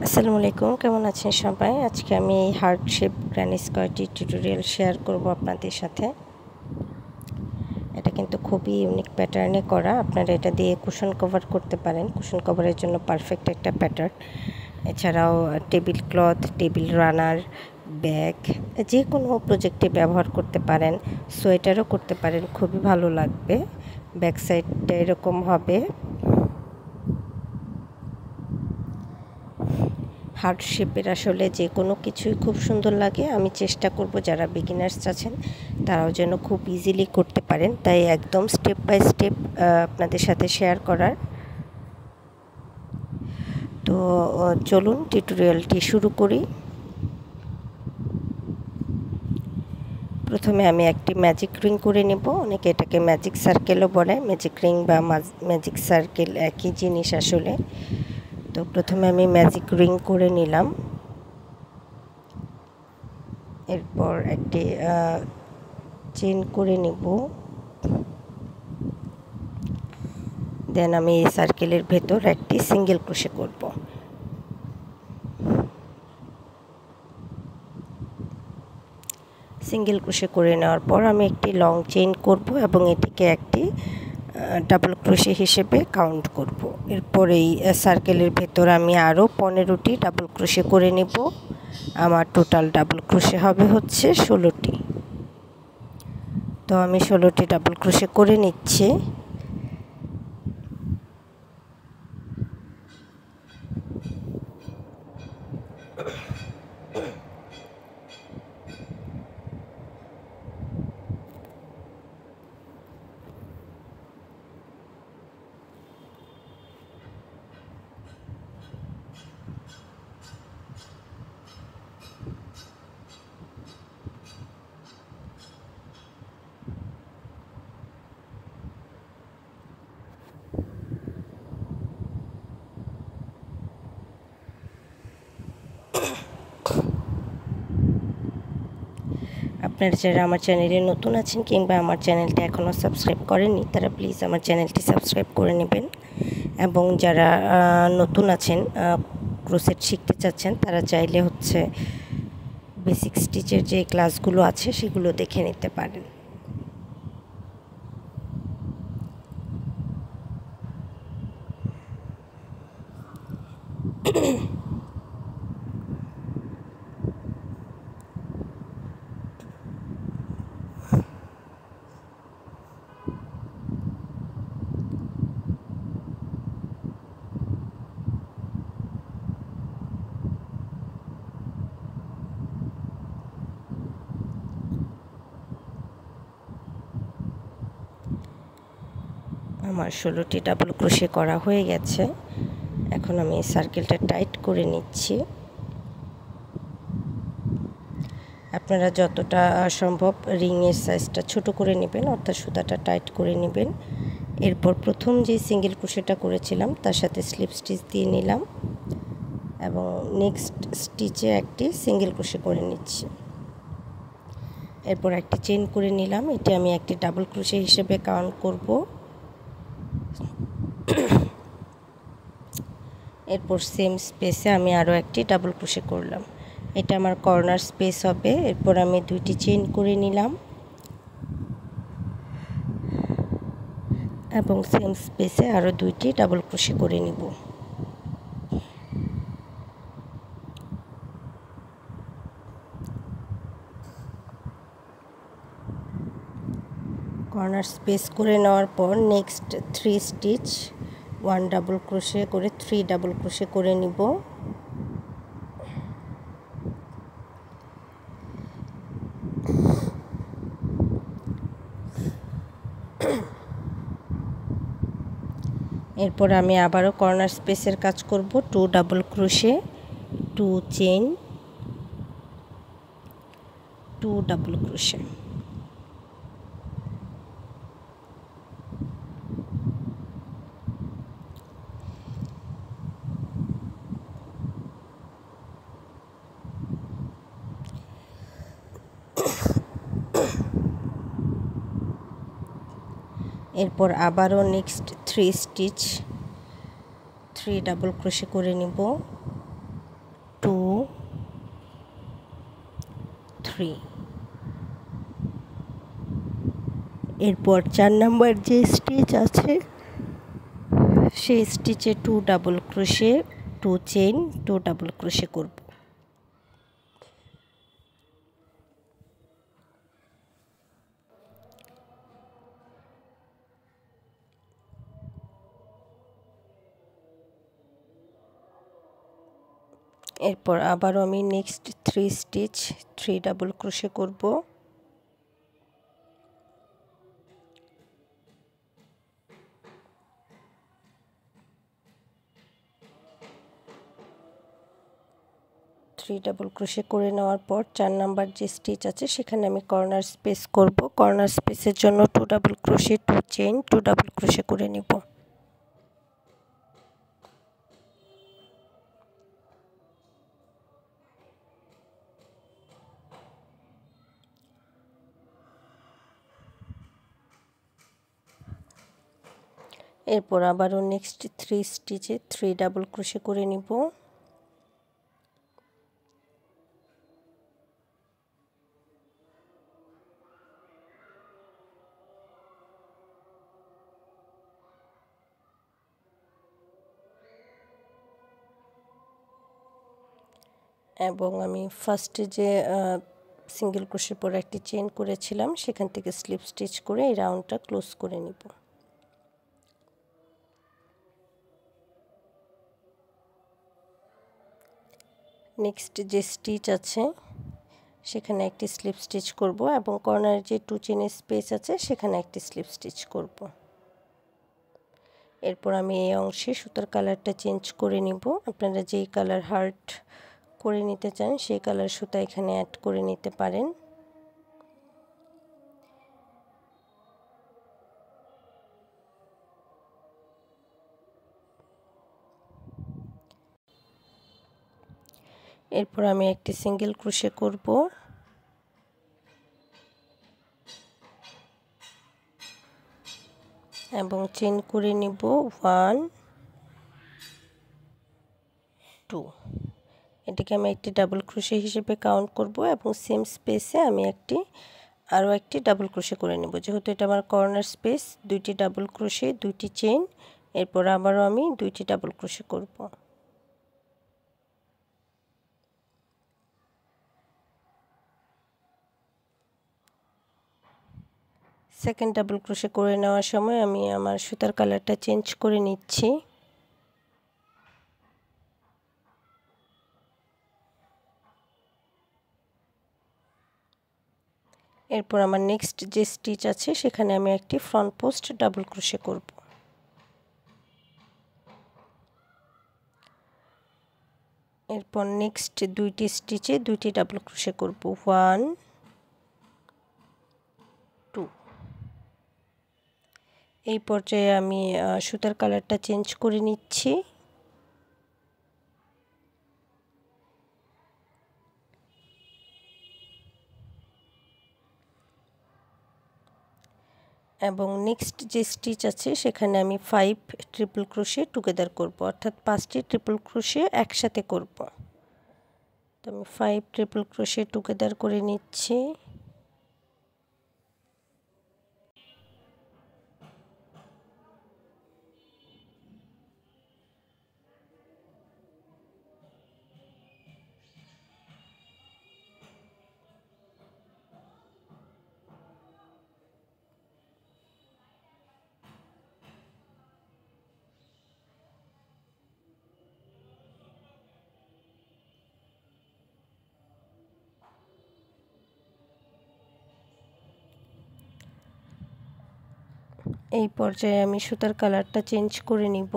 আসসালামু আলাইকুম, কেমন আছেন সবাই? আজকে আমি এই হার্ট শেপ গ্র্যানি স্কোয়ারটি টিউটোরিয়াল শেয়ার করব আপনাদের সাথে। এটা কিন্তু খুবই ইউনিক প্যাটার্নে করা। আপনারা এটা দিয়ে কুশন কভার করতে পারেন। কুশন কভারের জন্য পারফেক্ট একটা প্যাটার্ন। এছাড়াও table cloth, table runner, bag যে কোনো প্রজেক্টে ব্যবহার করতে পারেন। সোয়েটারও করতে পারেন, খুবই ভালো লাগবে। ব্যাক সাইডটা এরকম হবে। হার্ট শেপের আসলে যে কোনো কিছুই খুব সুন্দর লাগে। আমি চেষ্টা করব যারা বিগিনার্স আছেন তারাও যেন খুব ইজিলি করতে পারেন, তাই একদম স্টেপ বাই স্টেপ আপনাদের সাথে শেয়ার করার। তো চলুন টিউটোরিয়ালটি শুরু করি। প্রথমে আমি একটি ম্যাজিক রিং করে নেব। অনেকে এটাকে ম্যাজিক সার্কেলও বলে। ম্যাজিক রিং বা ম্যাজিক সার্কেল একই জিনিস আসলে। তো প্রথমে আমি ম্যাজিক রিং করে নিলাম। এরপর একটি চেইন করে নিব। দেন আমি এই সার্কেলের ভেতর একটি সিঙ্গেল ক্রোশে করব। সিঙ্গেল ক্রোশে করে নেওয়ার পর আমি একটি লং চেইন করব এবং এটিকে একটি ডাবল ক্রোশে হিসেবে কাউন্ট করব। এরপর এই সার্কেলের ভেতর আমি আরও 15টি ডাবল ক্রোশে করে নেব। আমার টোটাল ডাবল ক্রোশে হবে হচ্ছে 16টি। তো আমি 16টি ডাবল ক্রোশে করে নিচ্ছি। আপনারা যারা আমার চ্যানেলে নতুন আছেন কিংবা আমার চ্যানেলটা এখনও সাবস্ক্রাইব করেননি তারা প্লিজ আমার চ্যানেলটি সাবস্ক্রাইব করে নেবেন, এবং যারা নতুন আছেন ক্রোশেট শিখতে চাচ্ছেন তারা চাইলে হচ্ছে বেসিক স্টিচের যে ক্লাসগুলো আছে সেগুলো দেখে নিতে পারেন। আমার 16টি ডাবল ক্রোশে করা হয়ে গেছে। এখন আমি সার্কেলটা টাইট করে নিচ্ছি। আপনারা যতটা সম্ভব রিংয়ের সাইজটা ছোট করে নেবেন, অর্থাৎ সুতাটা টাইট করে নেবেন। এরপর প্রথম যে সিঙ্গেল ক্রোশেটা করেছিলাম তার সাথে স্লিপ স্টিচ দিয়ে নিলাম এবং নেক্সট স্টিচে একটি সিঙ্গেল ক্রোশে করে নিচ্ছি। এরপর একটি চেইন করে নিলাম। এটি আমি একটি ডাবল ক্রোশে হিসেবে কাউন্ট করব। এরপর সেম স্পেসে আমি আরও একটি ডাবল ক্রোশে করলাম। এটা আমার কর্নার স্পেস হবে। এরপর আমি দুইটি চেইন করে নিলাম এবং সেম স্পেসে আরও দুইটি ডাবল ক্রোশে করে নিব। কর্নার স্পেস করে নেওয়ার পর নেক্সট 3 স্টিচ 1 ডাবল ক্রোশে করে 3 ডাবল ক্রোশে করে নিব। এরপর আমি আবারও কর্নার স্পেসের কাজ করব। 2 double crochet, 2 chain, 2 double crochet. এরপর আবারও নেক্সট 3 স্টিচ 3 ডাবল ক্রোশে করে নিব। 3। এরপর 4 নাম্বার যে স্টিচ আছে সেই স্টিচে 2 double crochet, 2 chain, 2 double crochet করব। এরপর আবারও আমি নেক্সট 3 স্টিচ 3 ডাবল ক্রোশে করব। ডাবল ক্রোশে করে নেওয়ার পর 4 নাম্বার যে স্টিচ আছে সেখানে আমি কর্নার স্পেস করব। কর্নার স্পেসের জন্য 2 double crochet, 2 chain, 2 double crochet করে নেব। এরপর আবারও নেক্সট 3 স্টিচে 3 ডাবল ক্রোশে করে নিব। এবং আমি ফার্স্টে যে সিঙ্গেল ক্রোশের পর একটি চেইন করেছিলাম সেখান থেকে স্লিপ স্টিচ করে এই রাউন্ডটা ক্লোজ করে নিব। নেক্সট যে স্টিচ আছে সেখানে একটি স্লিপ স্টিচ করব এবং কর্নারে যে 2 চেইনের স্পেস আছে সেখানে একটি স্লিপ স্টিচ করব। এরপর আমি এই অংশে সুতার কালারটা চেঞ্জ করে নিব। আপনারা যেই কালার হার্ট করে নিতে চান সেই কালার সুতা এখানে অ্যাড করে নিতে পারেন। এরপর আমি একটি সিঙ্গেল ক্রোশে করব। এবং চেইন করে নিব 1 2। এটাকে আমি একটি ডাবল ক্রোশে হিসেবে কাউন্ট করব এবং সেম স্পেসে আমি আরও একটি ডাবল ক্রোশে করে নেব। যেহেতু এটা আমার কর্নার স্পেস, 2টি ডাবল ক্রোশে, 2টি চেইন, এরপর আবারও আমি 2টি ডাবল ক্রোশে করব। সেকেন্ড ডাবল ক্রোশে করে নেওয়ার সময় আমি আমার সুতার কালারটা চেঞ্জ করে নিচ্ছি। এরপর আমার নেক্সট যে স্টিচ আছে সেখানে আমি একটি ফ্রন্ট পোস্ট ডাবল ক্রোশে করব। এরপর নেক্সট 2টি স্টিচে 2টি ডাবল ক্রোশে করব। 1 2। এই পর্যায়ে আমি সুতার কালারটা চেঞ্জ করে নিচ্ছি। এবং নেক্সট যে স্টিচ আছে সেখানে আমি 5 ট্রিপল ক্রোশে টুগেদার করব, অর্থাৎ 5টি ট্রিপল ক্রোশে একসাথে করব। তো আমি 5 ট্রিপল ক্রোশে টুগেদার করে নিচ্ছি। এই পর্যায়ে আমি সুতার কালারটা চেঞ্জ করে নিব।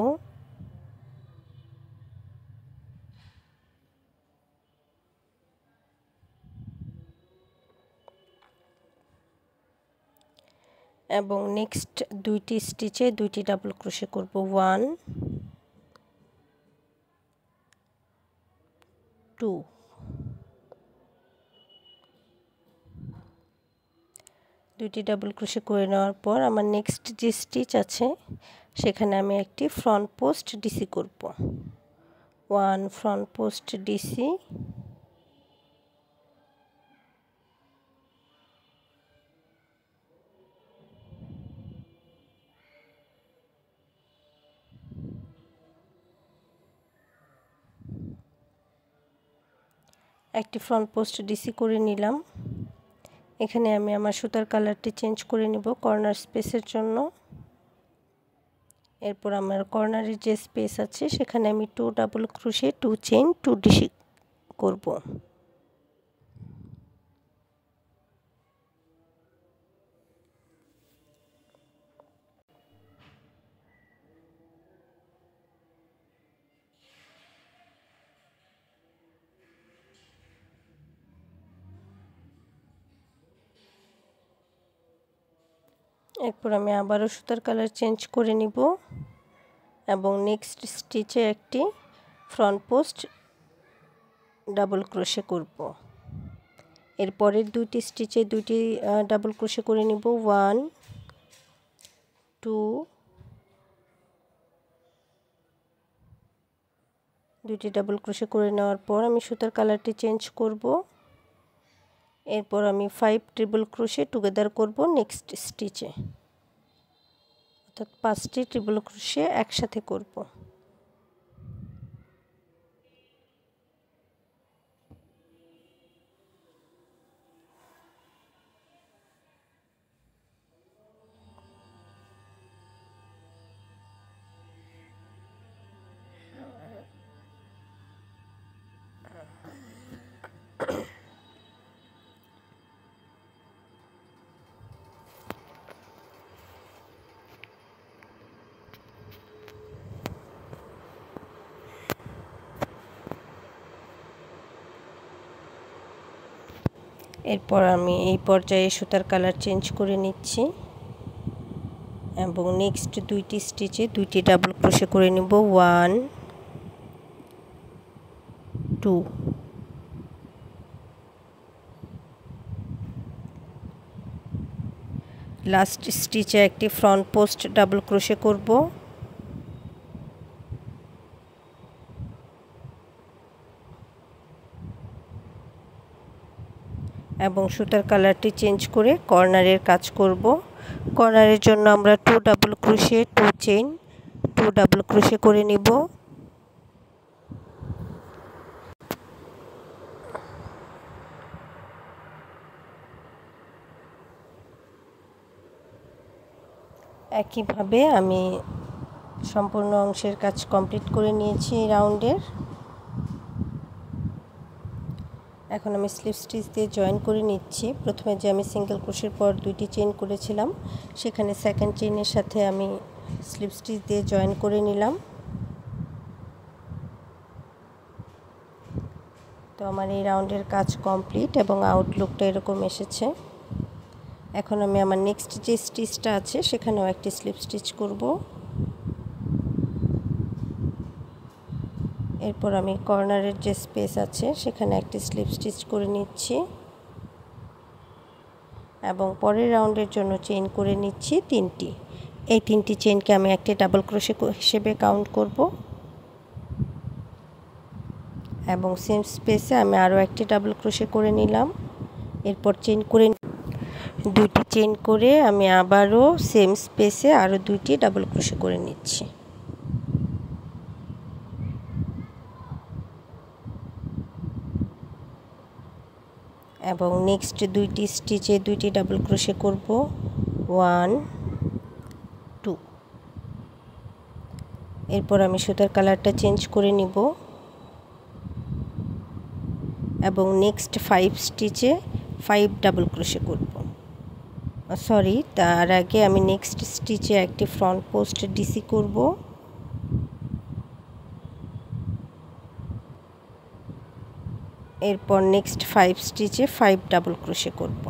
এবং নেক্সট 2টি স্টিচে 2টি ডাবল ক্রোশে করব। 1 2। 2টি ডাবল ক্রোশে করে নেওয়ার পর আমার নেক্সট যে স্টিচ আছে সেখানে আমি একটি ফ্রন্ট পোস্ট ডিসি করব। 1 ফ্রন্ট পোস্ট ডিসি, একটি ফ্রন্ট পোস্ট ডিসি করে নিলাম। এখানে আমি আমার সুতার কালারটি চেঞ্জ করে নিব কর্নার স্পেসের জন্য। এরপর আমার কর্নারের যে স্পেস আছে সেখানে আমি 2 ডাবল ক্রোশে 2 চেইন 2 ডিসি করব। এরপর আমি আবারও সুতার কালার চেঞ্জ করে নিব এবং নেক্সট স্টিচে একটি ফ্রন্ট পোস্ট ডাবল ক্রোশে করব। এর পরের দুইটি স্টিচে দুইটি ডাবল ক্রোশে করে নিব। 1 2 দুইটি ডাবল ক্রোশে করে নেওয়ার পর আমি সুতার কালারটি চেঞ্জ করব। এরপর আমি 5 ট্রিপল ক্রোশে টুগেদার করব নেক্সট স্টিচে, অর্থাৎ 5টি ট্রিপল ক্রোশে একসাথে করব। এরপর আমি এই পর্যায়ে সুতার কালার চেঞ্জ করে নিচ্ছি এবং নেক্সট দুইটি স্টিচে দুইটি ডাবল ক্রোশে করে নিব। 1 2 লাস্ট স্টিচে একটি ফ্রন্ট পোস্ট ডাবল ক্রোশে করব এবং সুতার কালারটি চেঞ্জ করে কর্নারের কাজ করব। কর্নারের জন্য আমরা 2 double crochet 2 chain 2 double crochet করে নিব। একইভাবে আমি সম্পূর্ণ অংশের কাজ কমপ্লিট করে নিয়েছি এই রাউন্ডের। এখন আমি স্লিপ স্টিচ দিয়ে জয়েন করে নিচ্ছি। প্রথমে যে আমি সিঙ্গেল ক্রোশের পর দুইটি চেইন করেছিলাম সেখানে সেকেন্ড চেইনের সাথে আমি স্লিপ স্টিচ দিয়ে জয়েন করে নিলাম। তো আমার এই রাউন্ডের কাজ কমপ্লিট এবং আউটলুকটা এরকম এসেছে। এখন আমি আমার নেক্সট যে স্টিচটা আছে সেখানেও একটি স্লিপ স্টিচ করব। এরপর আমি কর্নারের যে স্পেস আছে সেখানে একটি স্লিপ স্টিচ করে নিচ্ছি এবং পরের রাউন্ডের জন্য চেইন করে নিচ্ছি 3টি। এই 3টি চেইনকে আমি একটি ডাবল ক্রোশে হিসেবে কাউন্ট করব এবং সেম স্পেসে আমি আরও একটি ডাবল ক্রোশে করে নিলাম। এরপর চেইন করে দুইটি চেইন করে আমি আবারও সেম স্পেসে আরও দুইটি ডাবল ক্রোশে করে নিচ্ছি এবং নেক্সট দুইটি স্টিচে দুইটি ডাবল ক্রোশে করব। 1 2 এরপর আমি সুতার কালারটা চেঞ্জ করে নিব এবং নেক্সট 5 স্টিচে 5 ডাবল ক্রোশে করব। সরি, তার আগে আমি নেক্সট স্টিচে একটি ফ্রন্ট পোস্ট ডিসি করব এরপর নেক্সট 5 স্টিচে 5 ডাবল ক্রোশে করব।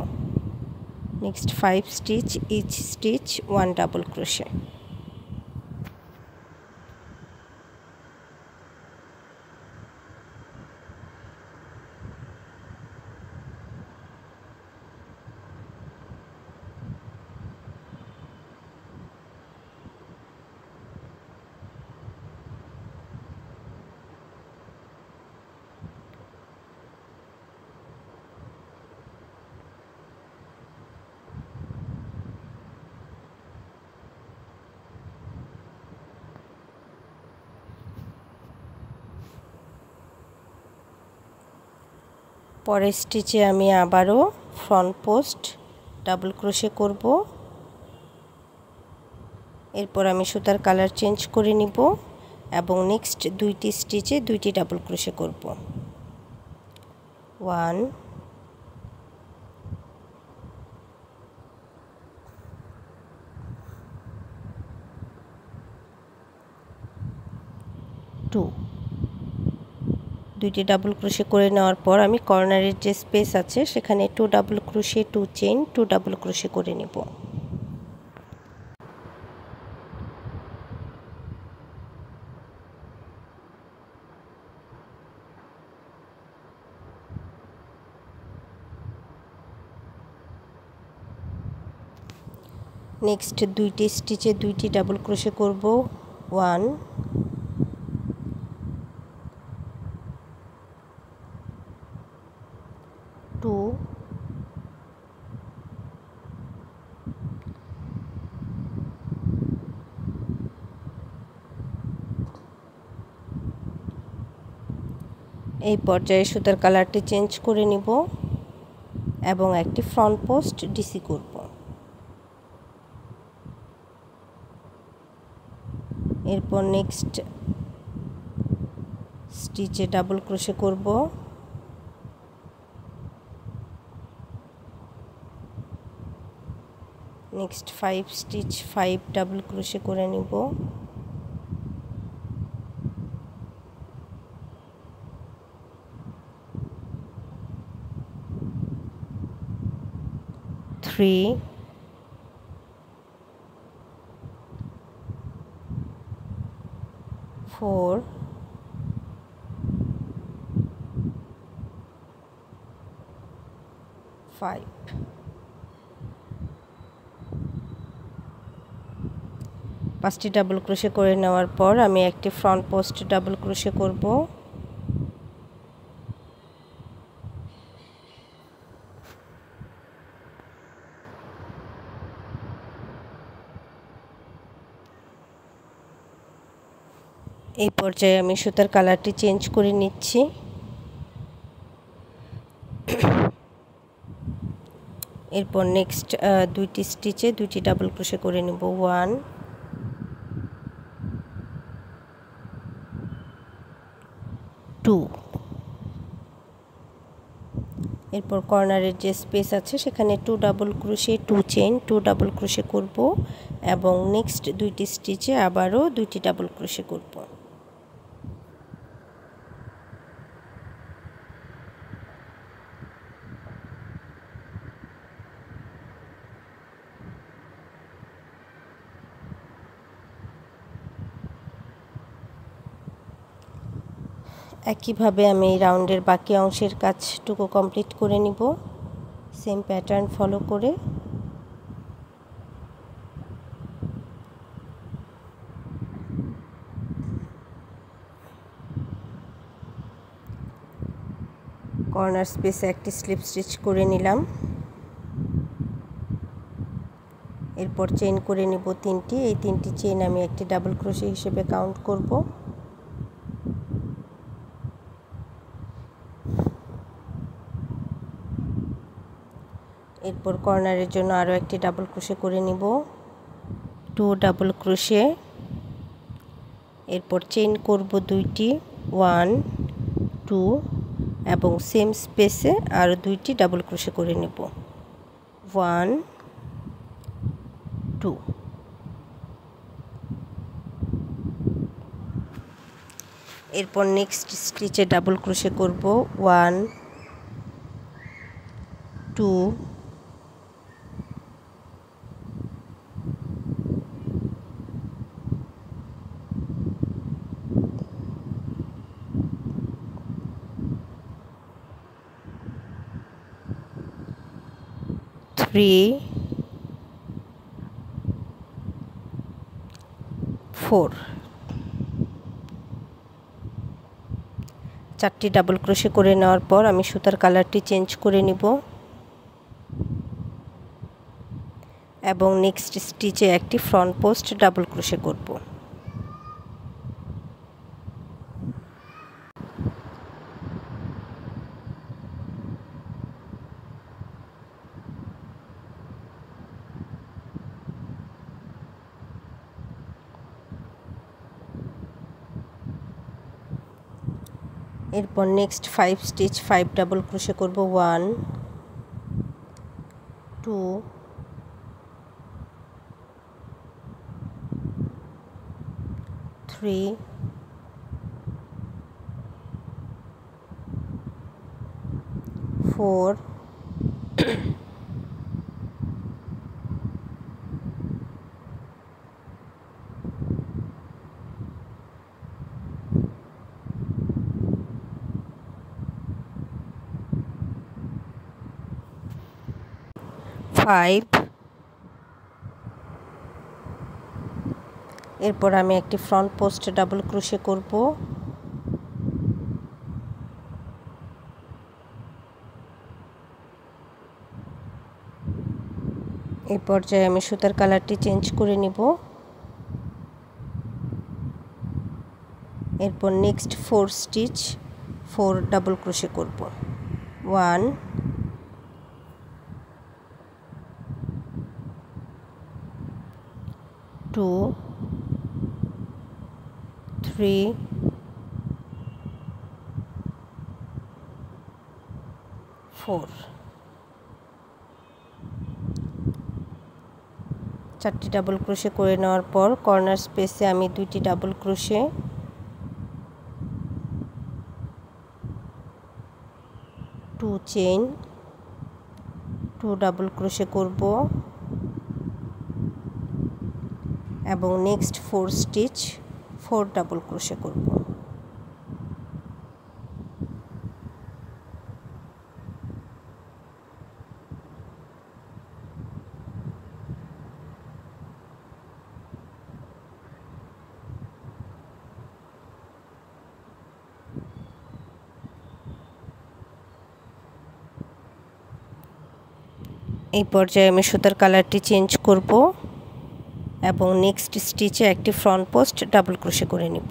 Next 5 stitch, each stitch 1 double crochet. পরের স্টিচে আমি আবারও ফ্রন্ট পোস্ট ডাবল ক্রোশে করব। এরপর আমি সুতার কালার চেঞ্জ করে নিব এবং নেক্সট দুইটি স্টিচে দুইটি ডাবল ক্রোশে করব। 1 2 দুইটি ডাবল ক্রোশে করে নেওয়ার পর আমি কর্নারের যে স্পেস আছে সেখানে 2 double crochet 2 chain 2 double crochet করে নেব। নেক্সট দুইটি স্টিচে দুইটি ডাবল ক্রোশে করব। 1 2 এই পর্যায়ে সুতার কালারটি চেঞ্জ করে নিব এবং একটি ফ্রন্ট পোস্ট ডিসি করব। এরপর নেক্সট স্টিচে ডাবল ক্রোশে করব। নেক্সট 5 স্টিচ 5 ডাবল ক্রোশে করে নিব। থ্রি 4 5 পাঁচটি ডাবল ক্রোশে করে নেওয়ার পর আমি একটি ফ্রন্ট পোস্ট ডাবল ক্রোশে করব। এই পর্যায়ে আমি সুতার কালারটি চেঞ্জ করে নিচ্ছি। এরপর নেক্সট দুইটি স্টিচে দুইটি ডাবল ক্রোশে করে নেব। 1 2 এরপর কর্নারের যে স্পেস আছে সেখানে 2 double crochet 2 chain 2 double crochet করব এবং নেক্সট দুইটি স্টিচে আবারও দুইটি ডাবল ক্রোশে করব। একইভাবে আমি রাউন্ডের বাকি অংশের কাজটুকু কমপ্লিট করে নিব সেম প্যাটার্ন ফলো করে। কর্নার স্পেসে একটি স্লিপ স্টিচ করে নিলাম। এরপর চেইন করে নিব তিনটি। এই তিনটি চেইন আমি একটি ডাবল ক্রোশে হিসেবে কাউন্ট করব। এরপর কর্নারের জন্য আরও একটি ডাবল ক্রোশে করে নিব 2 ডাবল ক্রোশে। এরপর চেইন করব দুইটি 1 2 এবং সেম স্পেসে আরও দুইটি ডাবল ক্রোশে করে নেব 1 2। এরপর নেক্সট স্টিচে ডাবল ক্রোশে করব 1 2 3 4 চারটি ডাবল ক্রোশে করে নেওয়ার পর আমি সুতার কালারটি চেঞ্জ করে নিব এবং নেক্সট স্টিচে একটি ফ্রন্ট পোস্ট ডাবল ক্রোশে করব। এরপর নেক্সট 5 স্টিচ 5 ডাবল ক্রোশে করব 1 2 3 4 5 এরপর আমি একটি ফ্রন্ট পোস্ট ডাবল ক্রোশে করব এই পর্যায়ে আমি সুতার কালারটি চেঞ্জ করে নিব এরপর নেক্সট 4 স্টিচ 4 ডাবল ক্রোশে করব 1 2 3 4 চারটি ডাবল ক্রোশে করে নেওয়ার পর কর্নার স্পেসে আমি দুইটি double crochet two chain 2 double crochet করব এবং নেক্সট 4 স্টিচ 4 ডাবল ক্রোশে করব এই পর্যায়ে আমি সুতার কালারটি চেঞ্জ করব এবং নেক্সট স্টিচে একটি ফ্রন্ট পোস্ট ডাবল ক্রোশে করে নিব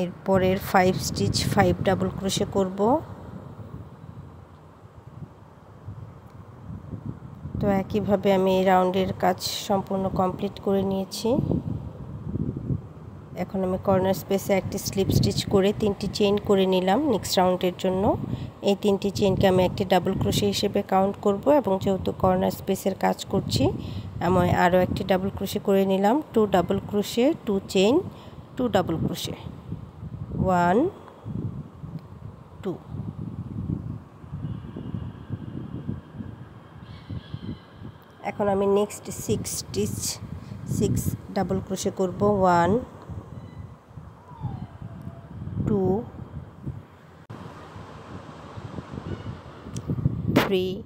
এরপরের 5 স্টিচ 5 ডাবল ক্রোশে করব তো একইভাবে আমি এই রাউন্ডের কাজ সম্পূর্ণ কমপ্লিট করে নিয়েছি এখন আমি কর্নার স্পেসে একটি স্লিপ স্টিচ করে 3টি চেইন করে নিলাম নেক্সট রাউন্ডের জন্য এই 3টি চেইনকে আমি একটি ডাবল ক্রোশে হিসেবে কাউন্ট করব এবং যেহেতু কর্নার স্পেসের কাজ করছি আমি আরও একটি ডাবল ক্রোশে করে নিলাম 2 double crochet 2 chain 2 double crochet 1 2 এখন আমি নেক্সট 6 স্টিচ 6 ডাবল ক্রোশে করব 1 2 3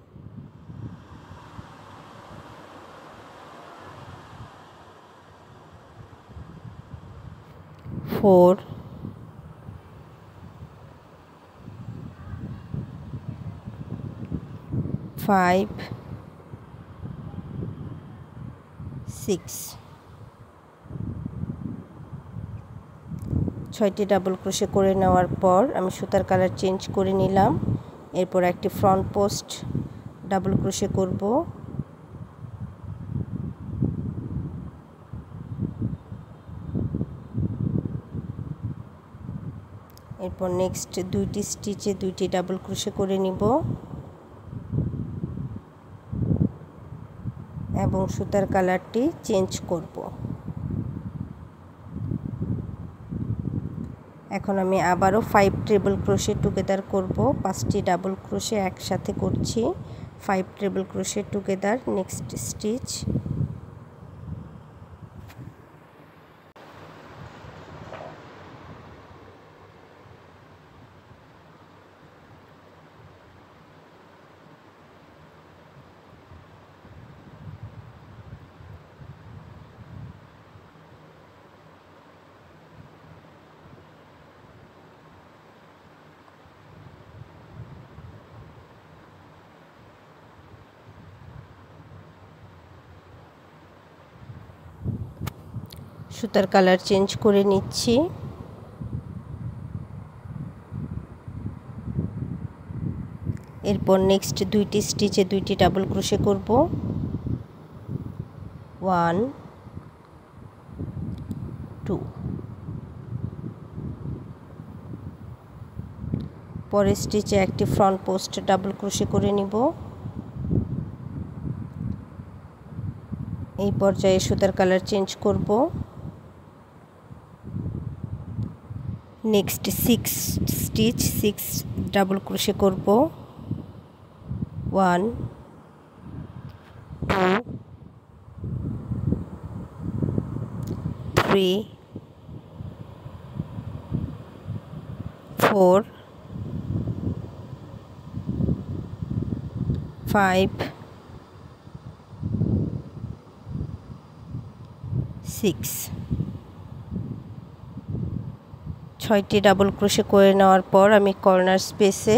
4 5 6 6টি ডাবল ক্রোশে করে নেওয়ার পর আমি সুতার কালার চেঞ্জ করে নিলাম এরপর একটি ফ্রন্ট পোস্ট ডাবল ক্রোশে করব এরপর নেক্সট দুইটি স্টিচে দুইটি ডাবল ক্রোশে করে নিব এবং সুতার কালারটি চেঞ্জ করব এখন আমি আবারও 5 ট্রিপল ক্রোশে টুগেদার করব 5টি ডাবল ক্রোশে একসাথে করছি 5 triple crochet together next stitch সুতার কালার চেঞ্জ করে নিচ্ছি এরপর নেক্সট দুইটি স্টিচে দুইটি ডাবল ক্রোশে করব 1 2 পরের স্টিচে একটি ফ্রন্ট পোস্ট ডাবল ক্রোশে করে নিব। এই পর্যায়ে সুতার কালার চেঞ্জ করব। নেক্সট 6 স্টিচ 6 ডাবল ক্রোশে করব। 1 2 3 4 5 6 6টি ডাবল ক্রোশে করে নেওয়ার পর আমি কর্নার স্পেসে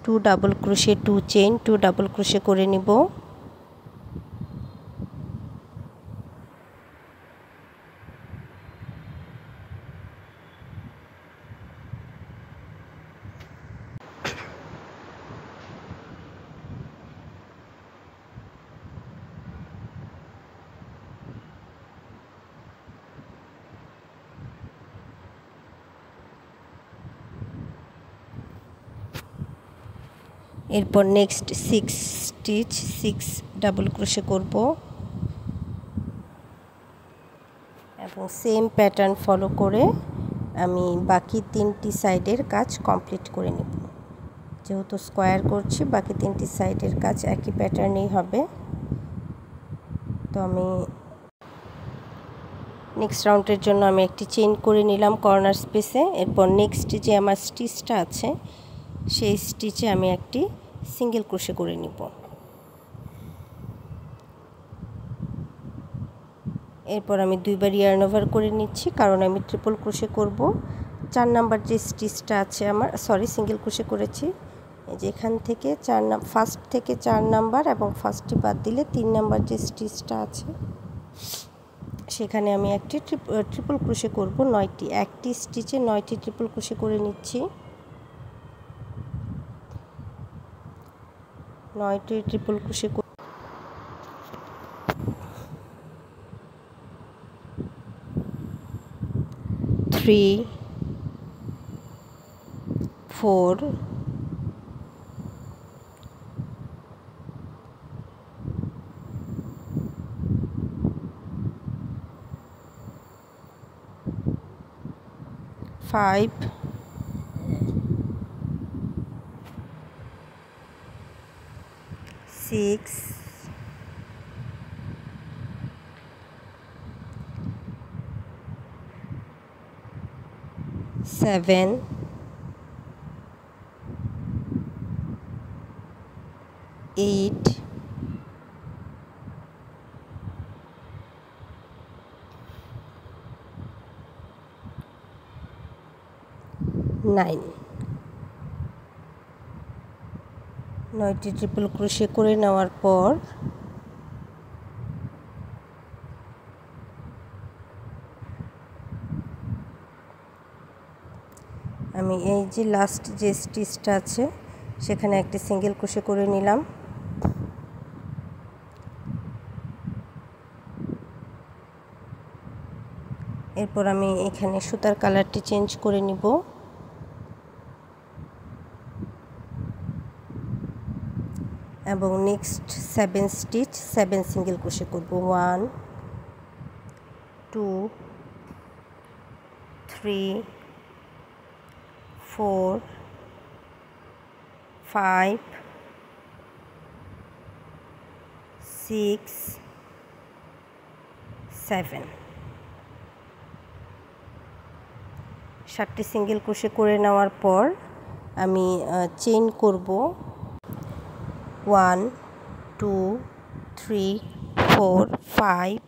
2 double crochet 2 chain 2 double crochet করে নিব। এরপর নেক্সট 6 স্টিচ 6 ডাবল ক্রোশে করব এবং সেম প্যাটার্ন ফলো করে আমি বাকি 3টি সাইডের কাজ কমপ্লিট করে নেব। যেহেতু স্কোয়ার করছি বাকি 3টি সাইডের কাজ একই প্যাটার্নেই হবে। তো আমি নেক্সট রাউন্ডের জন্য আমি একটি চেইন করে নিলাম কর্নার স্পেসে। এরপর নেক্সট যে আমার স্টিচটা আছে সেই স্টিচে আমি একটি সিঙ্গেল ক্রোশে করে নিব। এরপর আমি দুইবার ইয়ার্ন ওভার করে নিচ্ছি কারণ আমি ট্রিপল ক্রোশে করব। 4 নাম্বার যে স্টিচটা আছে আমার সিঙ্গেল ক্রোশে করেছি। এই যে এখান থেকে ফার্স্ট থেকে 4 নাম্বার এবং ফার্স্টটি বাদ দিলে 3 নাম্বার যে স্টিচটা আছে সেখানে আমি একটি ট্রিপল ক্রোশে করব 9টি। একটি স্টিচে 9টি ট্রিপল ক্রোশে করে নিচ্ছি। 9টি ট্রিপল ক্রোশে 3 4 5 6 7 8 9 9টি ট্রিপল ক্রোশে করে নেওয়ার পর আমি এই যে লাস্ট যে স্টিচটা আছে সেখানে একটি সিঙ্গেল ক্রোশে করে নিলাম। এরপর আমি এখানে সুতার কালারটি চেঞ্জ করে নিব। এবং নেক্সট 7 স্টিচ 7 সিঙ্গেল ক্রোশে করব। 1 2 3 4 5 6 7 7টি সিঙ্গেল ক্রোশে করে নেওয়ার পর আমি চেইন করব 1 2 3 4 5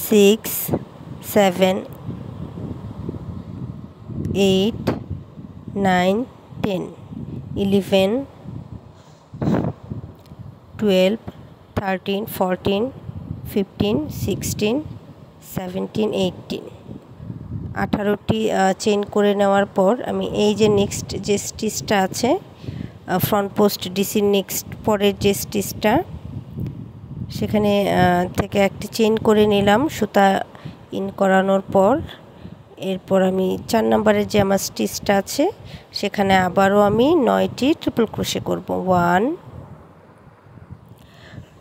6 7 8 9 10 11 12 13 14 15 16 17 18 18টি চেইন করে নেওয়ার পর আমি এই যে নেক্সট যে স্টিচটা আছে ফ্রন্ট পোস্ট ডিসির নেক্সট পরের যে স্টিচটা সেখানে থেকে একটি চেইন করে নিলাম সুতা ইন করানোর পর। এরপর আমি 4 নম্বরের যে আমার স্টিচটা আছে সেখানে আবারও আমি 9টি ট্রিপল ক্রোশে করব। 1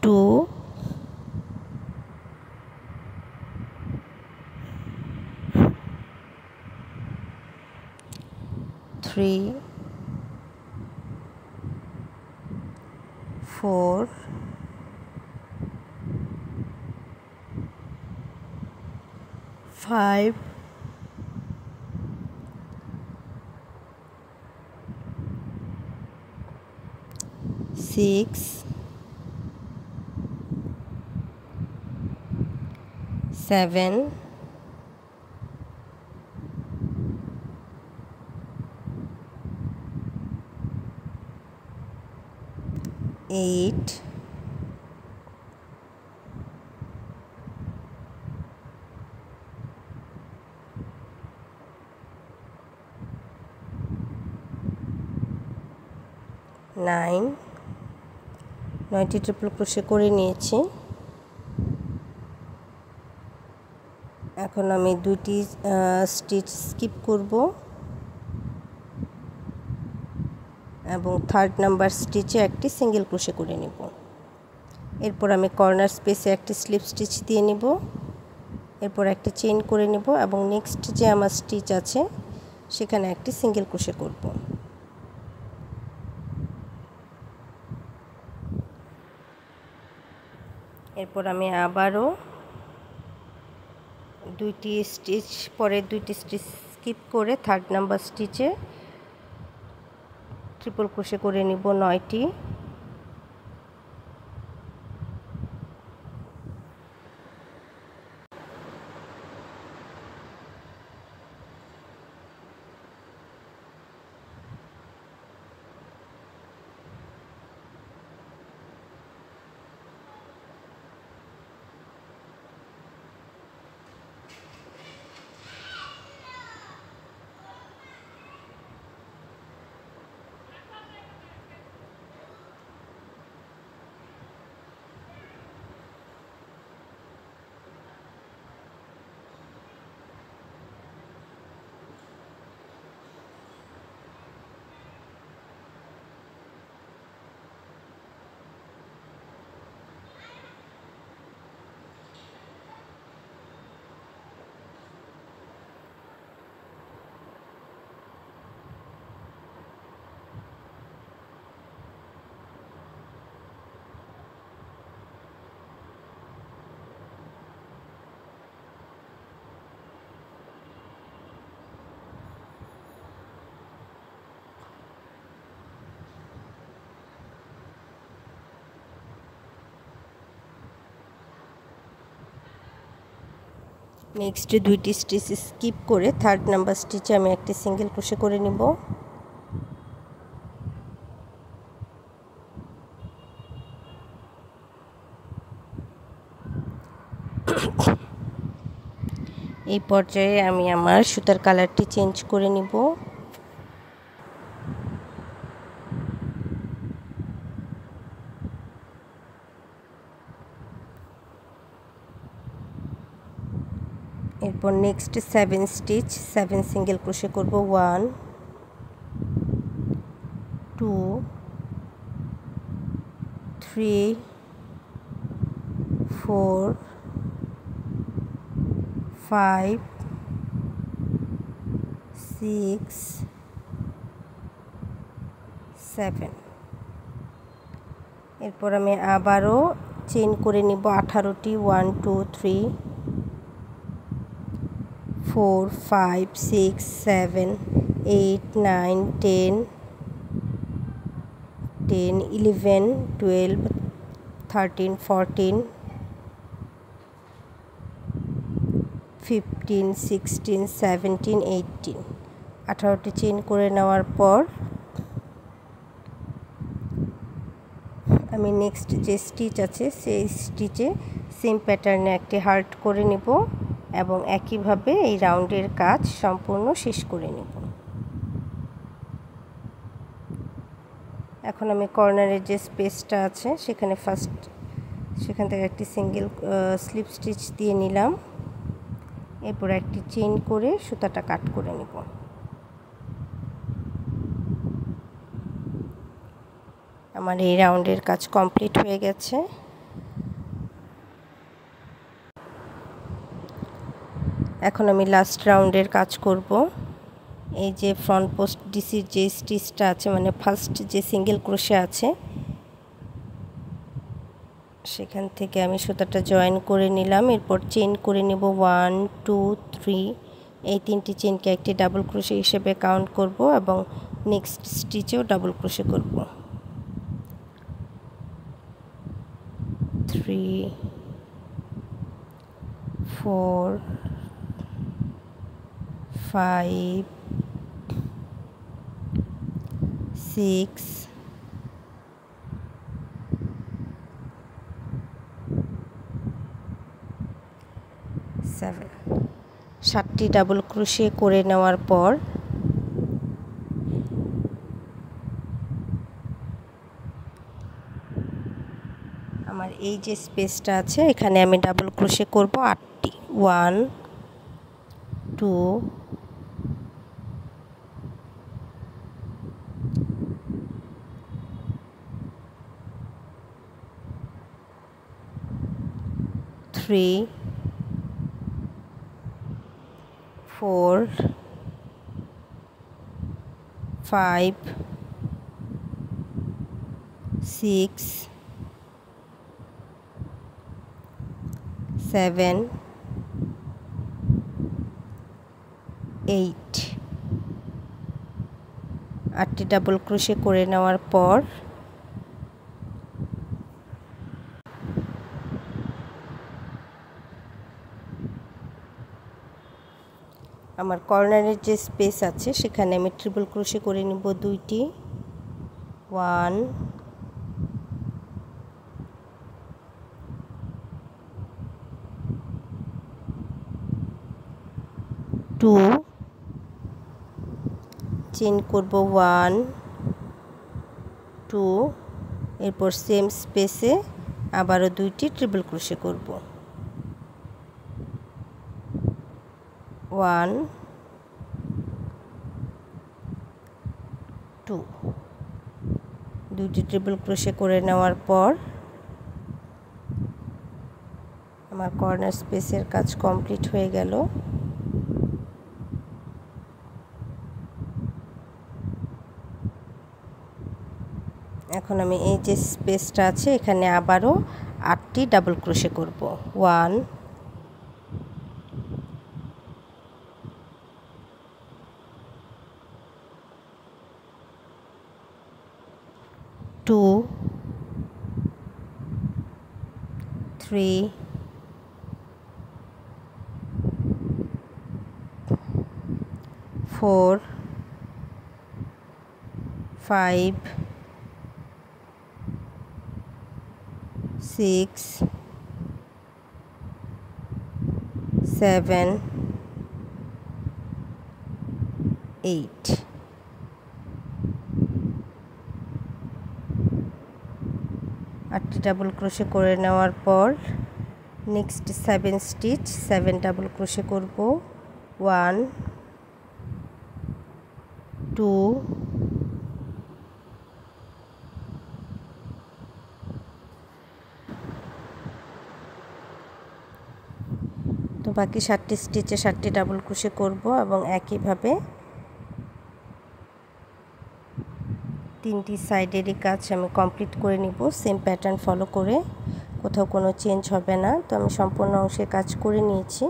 2 3 4 5 6 7 8 9 9টি ট্রিপল ক্রোশে করে নিয়েছি। এখন আমি 2টি স্টিচ স্কিপ করব এবং 3rd নাম্বার স্টিচে একটি সিঙ্গেল ক্রোশে করে নেব। এরপর আমি কর্নার স্পেসে একটি স্লিপ স্টিচ দিয়ে নেব। এরপর একটি চেইন করে নেব এবং নেক্সট যে আমার স্টিচ আছে সেখানে একটি সিঙ্গেল ক্রোশে করব। এরপর আমি আবারও 2টি স্টিচ পরের 2টি স্টিচ স্কিপ করে 3rd নাম্বার স্টিচে ট্রিপল ক্রোশে করে নিব 9টি। নেক্সট 2টি স্টিচ স্কিপ করে 3rd নাম্বার স্টিচে আমি একটি সিঙ্গেল ক্রোশে করে নিব। এই পর্যায়ে আমি আমার সুতার কালারটি চেঞ্জ করে নিব। এরপর নেক্সট 7 স্টিচ 7 সিঙ্গেল ক্রোশে করব। 1 2 3 4 5 6 7। এরপর আমি আবারও চেইন করে নিব 18টি। 1 2 3 4 5 6 7 8 9 10 10 11 12 13 14 15 16 17 18 18টি চেইন করে নেওয়ার পর আমি নেক্সট যে স্টিচ আছে সেই স্টিচে সেম প্যাটার্নে একটি হার্ট করে নেব এবং একইভাবে এই রাউন্ডের কাজ সম্পূর্ণ শেষ করে নেব। এখন আমি কর্নারের যে স্পেসটা আছে সেখানে ফার্স্ট সেখান থেকে একটি সিঙ্গেল স্লিপ স্টিচ দিয়ে নিলাম। এরপর একটি চেইন করে সুতাটা কাট করে নেব। আমার এই রাউন্ডের কাজ কমপ্লিট হয়ে গেছে। এখন আমি লাস্ট রাউন্ডের কাজ করব। এই যে ফ্রন্ট পোস্ট ডিসির যে স্টিচটা আছে, মানে ফার্স্ট যে সিঙ্গেল ক্রোশে আছে, সেখান থেকে আমি সুতাটা জয়েন করে নিলাম। এরপর চেইন করে নেব 1 2 3। এই 3টি চেইনকে একটি ডাবল ক্রোশে হিসেবে কাউন্ট করব এবং নেক্সট স্টিচেও ডাবল ক্রোশে করব। 3 4 5 6 7। 7টি ডাবল ক্রোশে করে নেওয়ার পর আমার এই যে স্পেসটা আছে, এখানে আমি ডাবল ক্রোশে করব 8টি। 1 2 3 4 5 6 7 8। 8টি ডাবল ক্রোশে করে নেওয়ার পর আমার কর্নারের যে স্পেস আছে সেখানে আমি ট্রিপল ক্রোশে করে নিব 2টি। 1 2 চেইন করব 1 2। এরপর সেম স্পেসে আবারও 2টি ট্রিপল ক্রোশে করব। 1 2। 2টি ট্রিপল ক্রোশে করে নেওয়ার পর আমার কর্নার স্পেসের কাজ কমপ্লিট হয়ে গেল। এখন আমি এই যে স্পেসটা আছে এখানে আবারও 8টি ডাবল ক্রোশে করব। 1 2 3 4 5 6 7 8। 8টি ডাবল ক্রোশে করে নেওয়ার পর নেক্সট 7 স্টিচ 7 ডাবল ক্রোশে করব। 1 2 তো বাকি 7টি স্টিচে 7টি ডাবল ক্রোশে করব এবং একইভাবে 3টি সাইডেরই কাজ আমি কমপ্লিট করে নিব সেম প্যাটার্ন ফলো করে, কোথাও কোনো চেঞ্জ হবে না। তো আমি সম্পূর্ণ অংশে কাজ করে নিয়েছি।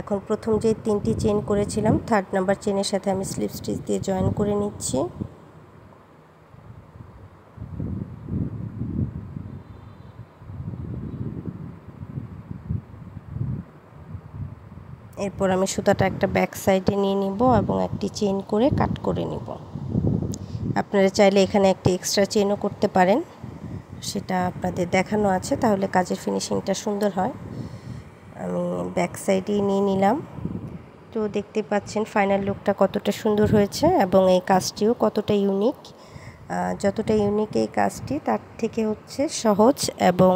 এখন প্রথম যে 3টি চেইন করেছিলাম 3rd নাম্বার চেইনের সাথে আমি স্লিপ স্টিচ দিয়ে জয়েন করে নিচ্ছি। এরপর আমি সুতাটা একটা ব্যাক সাইডে নিয়ে নিব এবং একটি চেইন করে কাট করে নিব। আপনারা চাইলে এখানে একটি এক্সট্রা চেইনও করতে পারেন, সেটা আপনাদের দেখানো আছে, তাহলে কাজের ফিনিশিংটা সুন্দর হয়। আমি ব্যাক সাইডেই নিয়ে নিলাম। তো দেখতে পাচ্ছেন ফাইনাল লুকটা কতটা সুন্দর হয়েছে এবং এই কাজটিও কতটা ইউনিক। যতটা ইউনিক এই কাজটি তার থেকে হচ্ছে সহজ এবং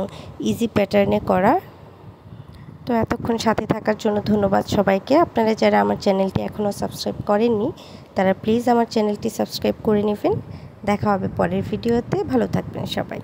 ইজি প্যাটার্নে করা। তো এতক্ষণ সাথে থাকার জন্য ধন্যবাদ সবাইকে। আপনারা যারা আমার চ্যানেলটি এখনও সাবস্ক্রাইব করেননি তারা প্লিজ আমার চ্যানেলটি সাবস্ক্রাইব করে নেবেন। দেখা হবে পরের ভিডিওতে। ভালো থাকবেন সবাই।